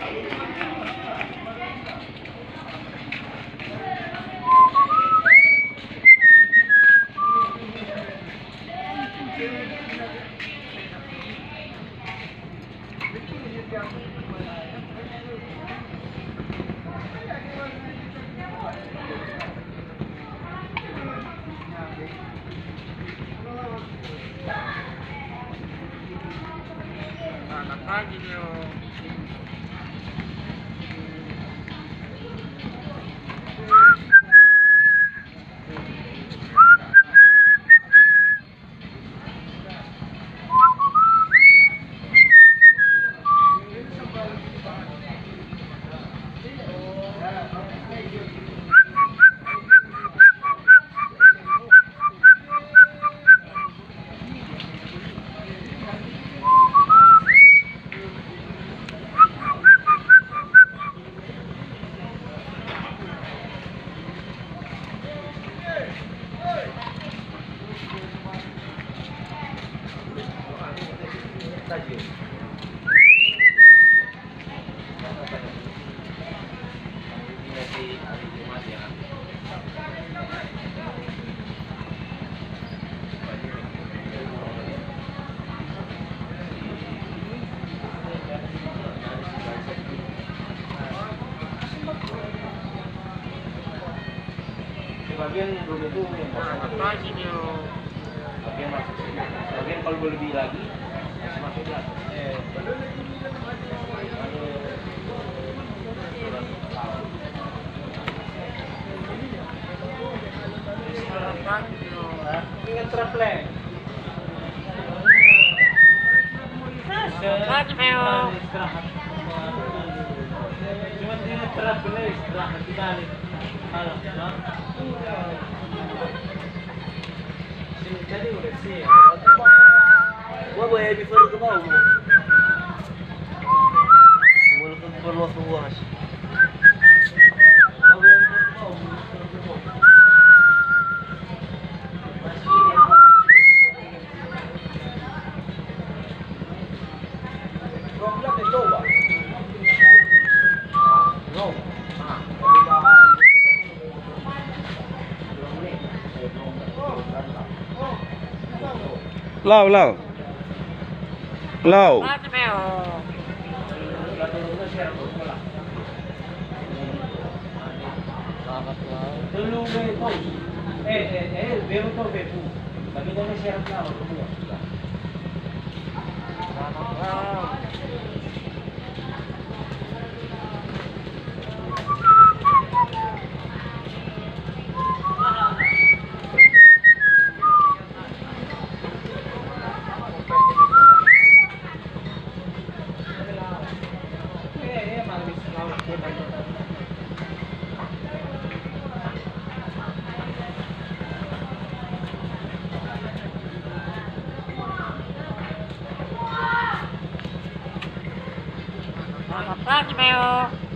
Selamat pagi, Nyo. Bagian dulu itu Selamat pagi, Nyo. bagian masuk bagian kalau boleh lebih lagi masuk ke atas. Selamat pagi, Nyo. Ingat trapleng. Selamat pagi, Nyo. Cuma dia trapleng istirahat di balik. Halo, sini tadi udah sih. Gua boleh before ke mau. Boleh perlu waktu gua mas. Lau. Selamat pagi, Nyo. Dulu itu. Baru to bepu. Bagi dia share na semua. Selamat pagi. Selamat pagi, Nyo.